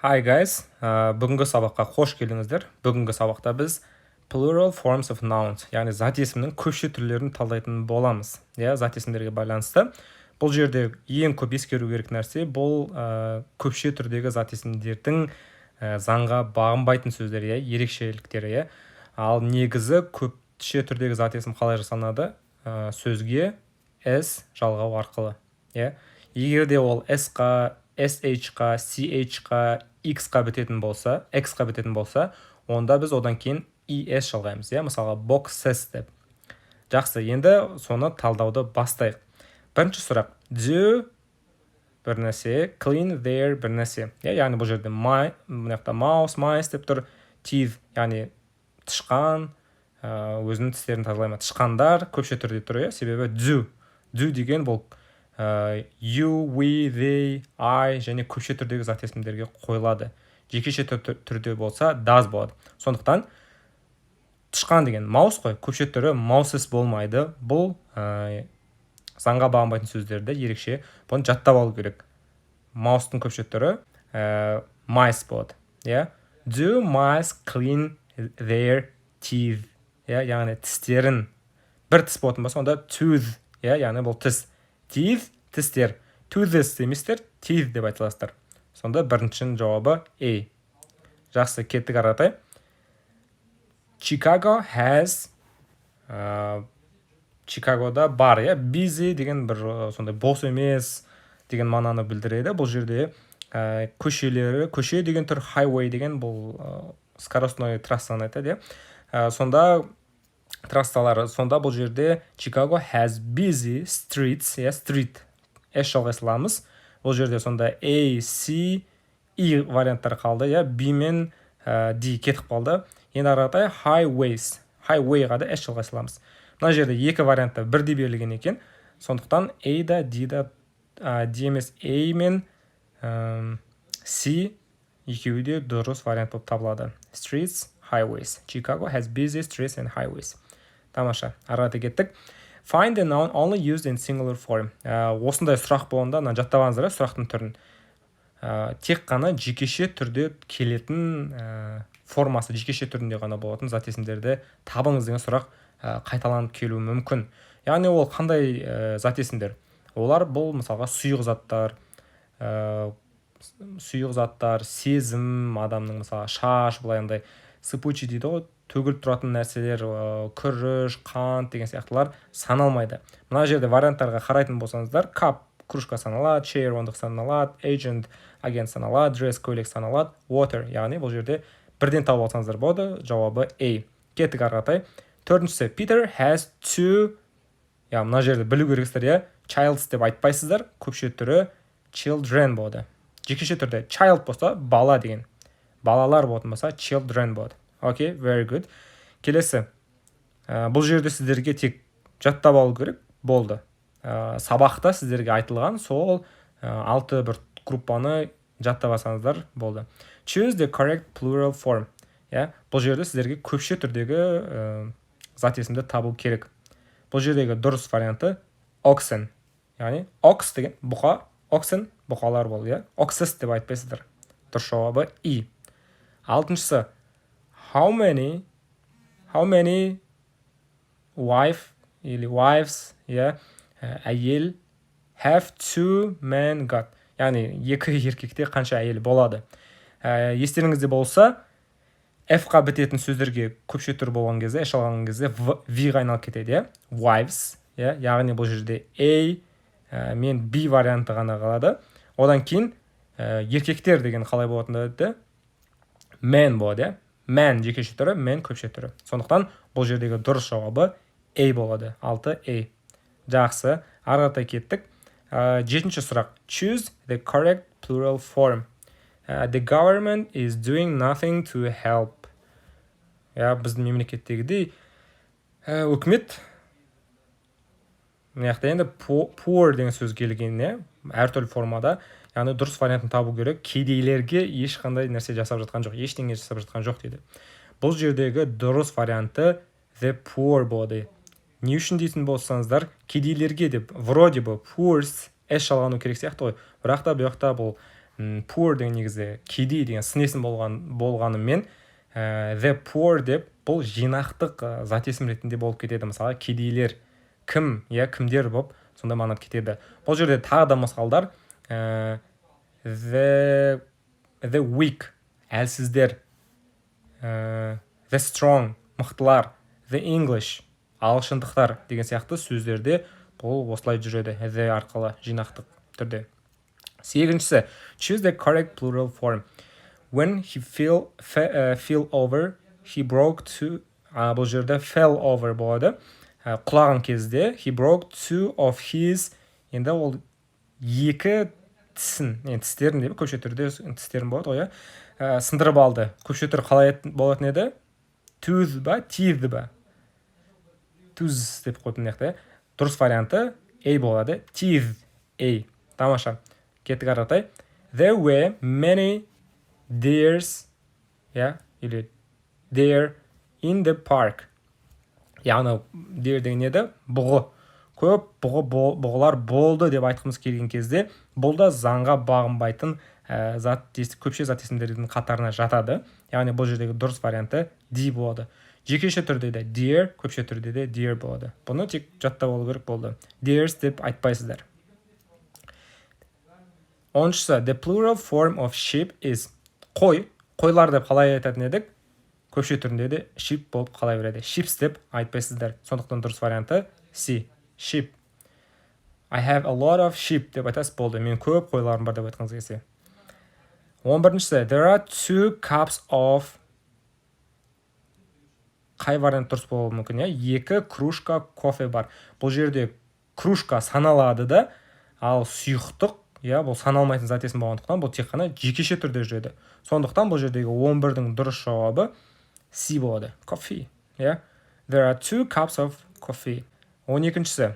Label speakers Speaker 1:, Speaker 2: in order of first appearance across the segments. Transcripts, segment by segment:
Speaker 1: Hi guys, бүгінгі сабаққа қош келдіңіздер. Бүгінгі сабақта біз plural forms of nouns, яғни зат есімнің көпше түрлерін талдайтын боламыз. Зат есімдерге байланысты. Бұл жерде ең көп ескеру керек нәрсе, бұл көпше түрдегі зат есімдердің заңға бағынбайтын сөздер, ерекшеліктері. Ал негізі көпше түрдегі зат есім қалай жасалынады? Сөзге s жалғау арқылы. Егер де ол s-қа, sh-қа, ch-қа, x-қа бітетін болса, онда біз одан кейін es жалғаймыз. Мысалға boxes деп. Жақсы, енді соны талдауды бастайық. Бірінші сұрақ. Do бір нәрсе, clean their бір нәрсе. Яғни бұл жерде mouse, mice деп тұр. Teeth, яғни тышқан, өзінің тістерін тазалайды. Тышқандар көпше түрде тұр, себебі do. Do деген бұл you, we, they, I және көпше түрдегі зат есімдерге қойылады. Жекеше түрде болса does болады. Сондықтан тышқан деген mouse қой, көпше түрі mouses болмайды. Бұл заңға бағынбайтын сөздерді ерекше бұны жаттап алу керек. Mouse'тың көпше түрі mice болады. Do mice clean their teeth? Яғни тістерін бір тіс болатын болса, онда tooth, яғни бұл тіс. Teeth, тістер. Tooths деместер, teeth деп айтыласыздар. Сонда біріншінің жауабы A. Жақсы, кеттік аратай. Chicago has Чикагода бар, busy деген бір сондай бос емес деген мағынаны білдіреді. Бұл жерде көше деген түр, highway деген бұл скоростной трассаны айтады. Сонда трассалары, сонда бұл жерде Chicago has busy streets, street S жалғай саламыз. Бұл жерде сонда A, C, E варианттар қалды, B мен D кетіп қалды. Енді аратай highways, highwayға да S жалғай саламыз. Мына жерде екі вариантта бірдей берілген екен. Сондықтан A да D да D емес A мен C екеуі де дұрыс вариант болып табылады. Streets, highways. Chicago has busy streets and highways. Тамаша, араты кеттік. Find a noun only used in singular form. Осындай сұрақ болғанда, жаттағаныздар сұрақтың түрін. Тек қана жекеше түрде келетін формасы, жекеше түрінде ғана болатын зат есімдерді табыңыз деген сұрақ қайталанып келуі мүмкін. Яғни ол қандай зат есімдер? Олар бұл мысалға сұйық заттар, сезім, адамның мысалға шаш, былайындай сыпучий дейді ғой, төгіліп тұратын нәрселер, күріш, қант деген сияқтылар саналмайды. Мына жерде варианттарға қарайтын болсаңыздар, cup, кружка саналады, chair, ондық саналады, agent, агент саналады, dress, көйлек саналады, water, яғни бұл жерде бірден тауып алсаңыздар болады, жауабы A. Кеттік арғатай. Төртіншісі, Peter has two, мына жерде білу керексіздер, childs деп айтпайсыздар, көпше түрі children болады. Жекеше түрде child болса, бала деген. Балалар болатын болса, children болады. Окей, very good. Келесі. Бұл жерде сіздерге тек жаттап алу керек, болды. Сабақта сіздерге айтылған сол 6 бір группаны жаттап алсаңыздар болды. Choose the correct plural form. Бұл жерде сіздерге көпше түрдегі зат есімді табу керек. Бұл жердегі дұрыс варианты oxen. Яғни ox деген бұқа, oxen бұқалар болды, oxes деп айтпайсыздар. Дұрыс жауабы E. Алтыншысы, how many wives, әйел have two men got. Яғни екі еркекте қанша әйел болады. Естеріңізде болса, F-қа бітетін сөздерге көпше түр болған кезде, эш алған кезде V-ға айналып кетеді, wives, яғни бұл жерде A мен B варианты ғана қалады. Одан кейін еркектер деген қалай болатында еді? Men болады, man жекеше түрі, men көпше түрі. Сондықтан бұл жердегі дұрыс жауабы A болады, 6A. Жақсы, арғатай кеттік. Жетінші сұрақ. Choose the correct plural form. The government is doing nothing to help. Біздің мемлекеттегідей үкімет, мынаяқта енді poor деген сөз келген, әртүрлі формада, яғни дұрыс вариантын табу керек. Кедейлерге ешқандай нәрсе жасап жатқан жоқ, ештеңе жасап жатқан жоқ дейді. Бұл жердегі дұрыс варианты the poor болады. Не үшін дейтін болсаңыздар, кедейлерге деп, вроде бы poors, эш жалғану керек сияқты ғой. Бірақ та бұл poor деген негізі кедей деген сын есім болғанымен the poor деп бұл жинақтық зат есім ретінде болып кетеді. Мысалы кедейлер кім, кімдер болып сондай мағынада кетеді. Бұл жерде тағы да мысалдар the weak әлсіздер, the strong мықтылар, the English ағылшындықтар деген сияқты сөздерде бұл осылай жүреді the арқылы жинақтық түрде. Сегізіншісі choose the correct plural form. When he fell over, he broke two. Бұл жерде fell over болады. Құлаған кезде he broke two of his. Енді ол екі тісін, тістерін деп көпше түрде тістерін болады ғой, сындырып алды. Көпше түрі қалай болатын еді? Tooth ба, teeth ба? Tooth деп қойдым яқты. Дұрыс варианты A болады. Teeth A. Тамаша. Кеттік аратай. There were many deers, или deer in the park. Яғни deer деген еді? Бұғы. Көп бұғылар болды деп айтқымыз келген кезде, бұл да заңға бағынбайтын көпше зат есімдердің қатарына жатады. Яғни бұл жердегі дұрыс варианты D болады. Жекеше түрде де deer, көпше түрде де deer болады. Бұны тек жаттап алу керек болды. Deers деп айтпайсыздар. 10-шысы the plural form of sheep is қой. Қойлар деп қалай айтатын едік? Көпше түрінде де sheep болып қалай береді. Sheeps деп айтпайсыздар. Сондықтан дұрыс варианты C. Sheep. I have a lot of sheep деп айтасыз болды. Мен көп қойларым бар деп айтқыңыз келсе. 11-шісі there are 2 cups of. Қай вариант дұрыс болуы мүмкін? 2 кружка кофе бар. Бұл жерде кружка саналады да, ал сұйықтық, бұл саналмайтын зат есім болғандықтан бұл тек қана жекеше түрде жүреді. Сондықтан бұл жердегі 11-дің дұрыс жауабы C болады. Coffee. There are 2 cups of coffee. 12-шісі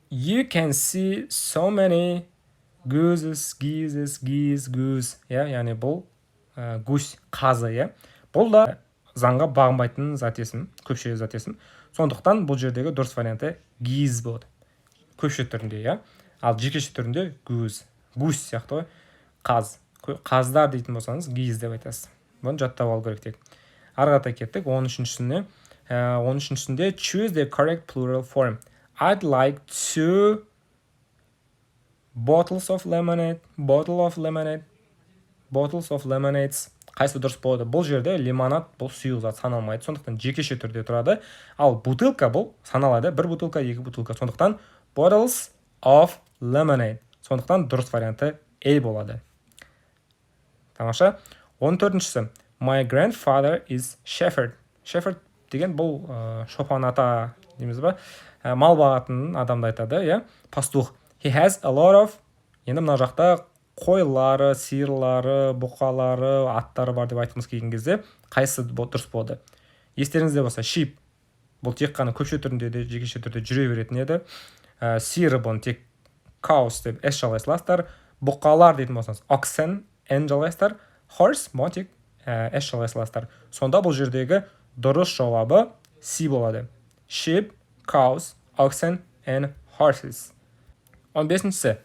Speaker 1: you can see so many gooses, geese. Яғни бұл гусь, қазы. Бұл да заңға бағынбайтын зат есім, көпше зат есім. Сондықтан бұл жердегі дұрыс варианты geese болады. Көпше түрінде, ал жекеше түрінде goose. Гусь сияқты ғой, қаз. Қаздар дейтін болсаңыз geese деп айтасыз. Бұны жаттап алу керек тек. Арғата кеттік. 13-шісінде choose the correct plural form. I'd like 2 bottles of lemonade. Қайсы дұрыс болады? Бұл жерде лимонад бұл сұйық зат саналмайды. Сондықтан жекеше түрде тұрады. Ал бутылка бұл саналады. 1 бутылка, 2 бутылка. Сондықтан bottles of lemonade. Сондықтан дұрыс варианты A болады. Тамаша. 14-шісі my grandfather is shepherd. Shepherd деген бұл шопан ата дейміз ба? Мал бағатын адамды айтады, пастух. He has a lot of. Енді мына жақта қойлары, сиырлары, бұқалары, аттары бар деп айтқымыз келген кезде қайсы дұрыс болады? Естеріңізде болса sheep бұл тек қана көпше түрінде де жекеше түрде жүре беретін еді. Сиыры бұны тек cows деп S жалғай саласыздар. Бұқалар дейтін болсаңыз oxen N жалғайсыздар. Horse бұл тек S жалғай саласыздар. Сонда бұл жердегі дұрыс жауабы C болады. Sheep, cows, oxen and horses. 15-шісі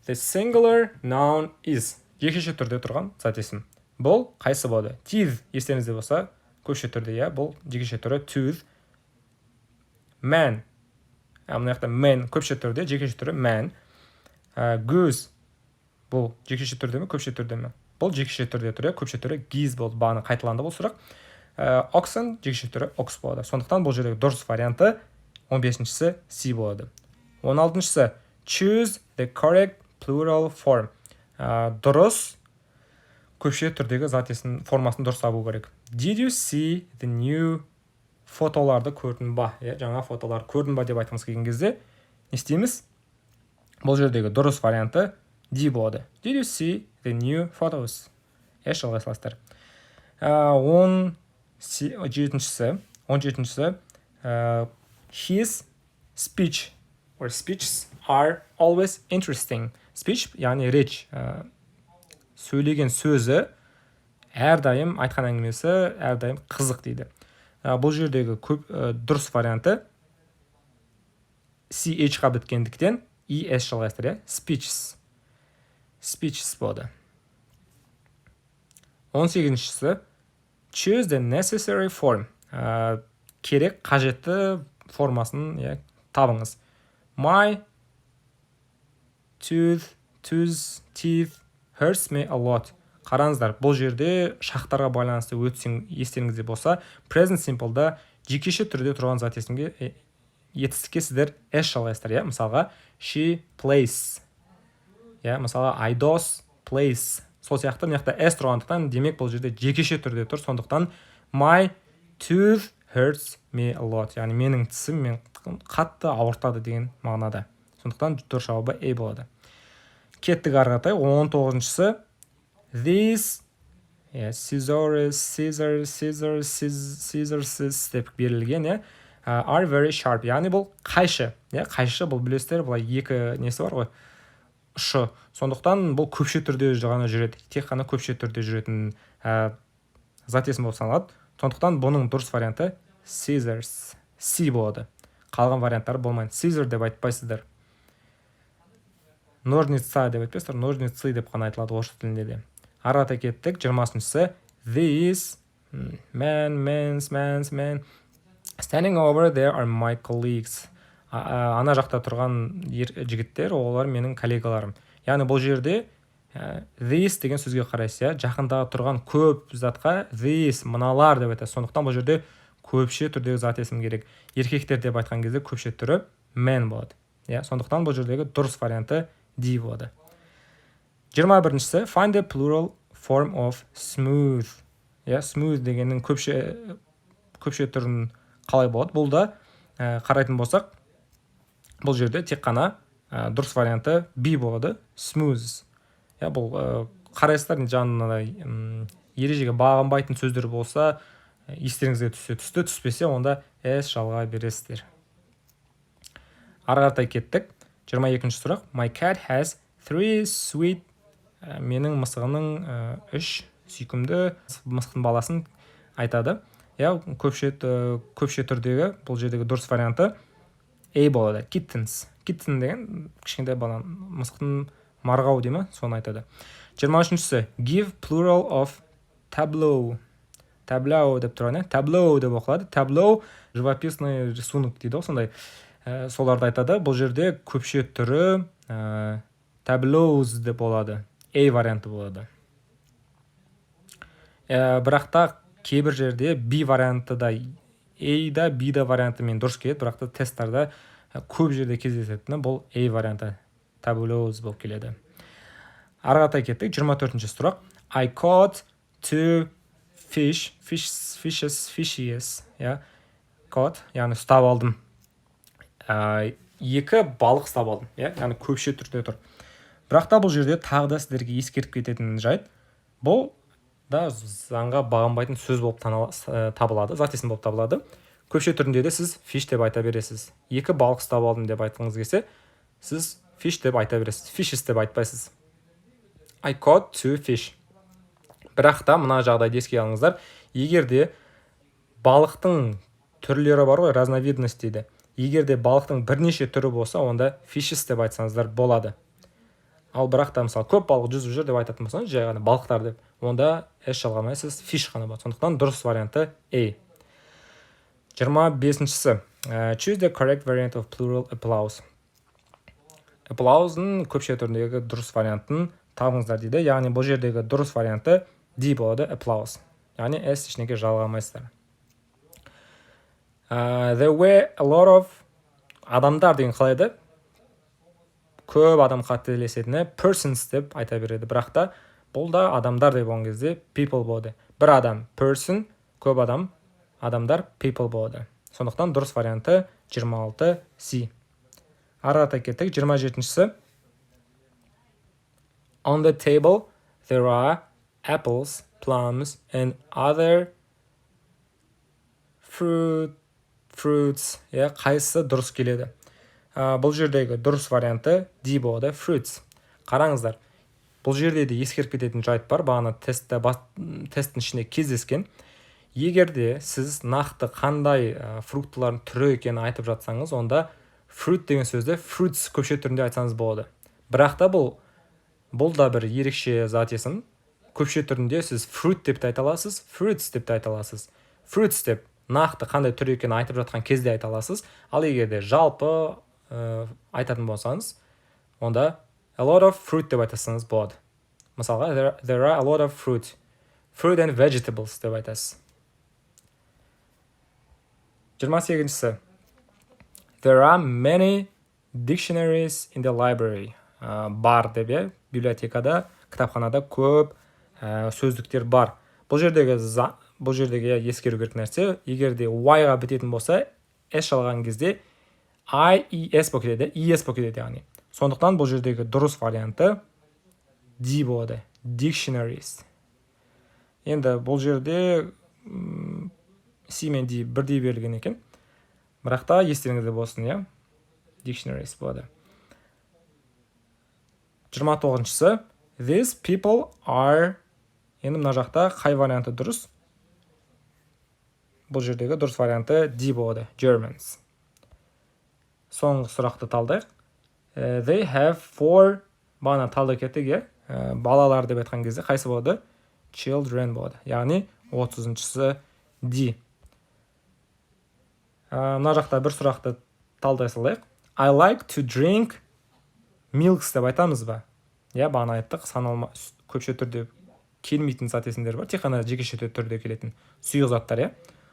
Speaker 1: the singular noun is. Жекеше түрде тұрған зат есім. Бұл қайсы болады? Teeth естеріңізде болса, көпше түрде, бұл жекеше түрі tooth. Man. Мына жақта man көпше түрде, жекеше түрі man. Goose. Бұл жекеше түрде ме, көпше түрде ме? Бұл жекеше түрде түрі, көпше түрі geese болды. Бағаны қайталанды бұл сұрақ. Oxen жекеше түрі ox болады. Сондықтан бұл жердегі дұрыс варианты 15-шісі C болады. 16-шісі choose the correct plural form. Дұрыс көпше түрдегі зат есім формасын дұрыс табу керек. Did you see the new фотоларды көрдің ба? Жаңа фотолар көрдің ба деп айтқымыз келген кезде не істейміз? Бұл жердегі дұрыс варианты D болады. Did you see the new photos? Жалғай саласыздар. 17-шісі his speech or speeches are always interesting. Speech, яғни реч, сөйлеген сөзі әрдайым айтқан әңгімесі әрдайым қызық дейді. Бұл жердегі дұрыс варианты CH-ға біткендіктен ES жалғайсыздар, speeches. speeches болады. 18-шісі choose the necessary form. Керек, қажетті формасын табыңыз. My teeth hurts me a lot. Қараңыздар, бұл жерде шақтарға байланысты естеріңізде болса, present simple'да жекеше түрде тұрған зат есімге етістікке сіздер s жалғайсыздар. Мысалға, she plays. Мысалға, I does plays. Сол сияқты мына s тұрғандықтан, демек бұл жерде жекеше түрде тұр. Сондықтан my tooth hurts me a lot. Яғни менің тісім мен қатты ауыртады деген мағынада. Сондықтан дұрыс жауабы A болады. Кеттік ары қарай. 19-шісі these scissors деп берілген, are very sharp. Яғни бұл қайшы. Қайшы бұл білесіздер, бұл екі несі бар ғой? Ұшы. Сондықтан бұл көпше түрде ғана жүреді. Тек қана көпше түрде жүретін зат есім болып саналады. Сондықтан бұның дұрыс варианты scissors. C болады. Қалған варианттары болмайды. Scissor деп айтпайсыздар. Ножница деп айтпайсыздар. Ножницы деп қана айтылады орыс тілінде де. Арата кеттік. 20-шісі these men standing over there are my colleagues. Ана жақта тұрған жігіттер, олар менің коллегаларым. Яғни бұл жерде these деген сөзге қарайсыз, жақындағы тұрған көп затқа these, мыналар деп айтасыз. Сондықтан бұл жерде көпше түрдегі зат есім керек. Еркектер деп айтқан кезде көпше түрі men болады. Сондықтан бұл жердегі дұрыс варианты D болады. 21-шісі find the plural form of smooth. Smooth дегеннің көпше түрін қалай болады? Бұл да қарайтын болсақ, бұл жерде тек қана дұрыс варианты B болады. Smooth. Бұл қарайсыздар жанына ережеге бағынбайтын сөздер болса, естеріңізге түсті, түспесе, онда S жалға бересіздер. Ары қарай кеттік. 22-ші сұрақ. My cat has 3 sweet. Менің мысығының 3 сүйкімді мысықтың баласын айтады. Көпше түрдегі бұл жердегі дұрыс варианты A болады. Kittens. Kitten деген кішкентай бала, мысықтың марғау деймі, соны айтады. 23-шісі give plural of tableau. Tableau деп тұрған, tableau деп оқылады. Tableau живописный рисунок дейді, сондай. Соларды айтады. Бұл жерде көпше түрі tableaus деп болады. A варианты болады. Бірақта кейбір жерде B варианты да A-да, B-да вариантымен дұрыс келеді, бірақта тесттарда көп жерде кездесетіні бұл A варианты, tableaus болып келеді. Ары қарай кеттік. 24-ші сұрақ. I caught 2 fishes. Caught, яғни ұстап алдым. 2 балық ұстап алдым, яғни көпше түрде тұр. Бірақта бұл жерде тағы да сіздерге ескертіп кететін жайт, бұл да заңға бағынбайтын сөз болып табылады, зат есім болып табылады. Көпше түрінде де сіз fish деп айта бересіз. 2 балық ұстап алдым деп айтқыңыз келсе, сіз fish деп айта бересіз. Fishes деп айтпайсыз. I caught 2 fish. Бірақта мына жағдайды еске алыңыздар. Егер де балықтың түрлері бар ғой, разновидность дейді. Егер де балықтың бірнеше түрі болса, онда fishes деп айтсаңыздар болады. Ал бірақта мысалы көп балық жүзіп жүр деп айтатын болсаңыз, жай ғана балықтар деп, онда S жалғамайсыз, fish ғана болады. Сондықтан дұрыс варианты A. 25-шісі choose the correct variant of plural applause. Applause'ның көпше түріндегі дұрыс вариантын табыңыздар дейді. Яғни бұл жердегі дұрыс варианты D болады, applause. Яғни S ішінеге жалғамайсыздар. There were a lot of адамдар деген қалайды. Көп адам қателесетіні persons деп айта береді. Бірақта бұл да адамдар деп болған кезде people болады. Бір адам person, көп адам, адамдар people болады. Сондықтан дұрыс варианты 26 C. Ары қарай кеттік. 27-шісі on the table there are apples, plums and other fruits. Қайсысы дұрыс келеді? Бұл жердегі дұрыс варианты D болады, fruits. Қараңыздар, бұл жерде де ескеріп кететін жайт бар, бағана тесттің ішінде кездескен. Егер де сіз нақты қандай фруктылардың түрі екенін айтып жатсаңыз, онда fruit деген сөзді fruits көпше түрінде айтсаңыз болады. Бірақта бұл бұл да бір ерекше зат есім. Көпше түрінде сіз fruit деп те айта аласыз, fruits деп те айта аласыз. Fruits деп нақты қандай түр екенін айтып жатқан кезде айта аласыз. Ал егер де жалпы айтатын болсаңыз, онда a lot of fruit деп айтасыңыз болады. Мысалға, there are a lot of fruit and vegetables деп айтасыз. 28-шісі. There are many dictionaries in the library. Бар деп, библиотекада, кітапханада көп сөздіктер бар. Бұл жердегі ескеру керек нәрсе, егер де y-ға бітетін болса, s жалған кезде IES болып кетеді, ES болып кетеді яғни. Сондықтан бұл жердегі дұрыс варианты D болады. Dictionaries. Енді бұл жерде C мен D бірдей берілген екен. Бірақ та естеріңізде болсын, иә? Dictionaries болады. 29-шісі. These people are... Енді мына жақта қай варианты дұрыс? Бұл жердегі дұрыс варианты D болады. Germans. Соңғы сұрақты талдайық. They have 4... Бағана талдық еттіге. Балалар деп айтқан кезде қайсы болады? Children болады. Яғни 30-шісі D. Мына жақта бір сұрақты талдай салайық. I like to drink milks деп айтамыз ба? Я бағана айттық, саналма көпше түрде келмейтін зат есімдер бар. Тек қана жекеше түрде келетін сұйық заттар, я.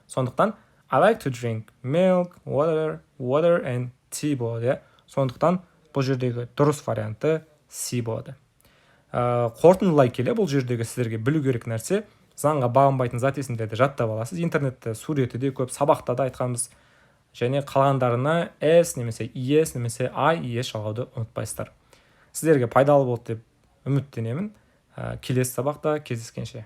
Speaker 1: Сондықтан I like to drink milk, water and tea болады, я. Сондықтан бұл жердегі дұрыс варианты C болады. Қорытындылай келе, бұл жердегі сіздерге білу керек нәрсе, заңға бағынбайтын зат есімдерді жаттап аласыз. Интернетте суреті де көп, сабақта да айтқанбыз. Және қалғандарына S немесе ES немесе IES жалғауды ұмытпайсыздар. Сіздерге пайдалы болды деп үміттенемін. Келесі сабақта кездескенше.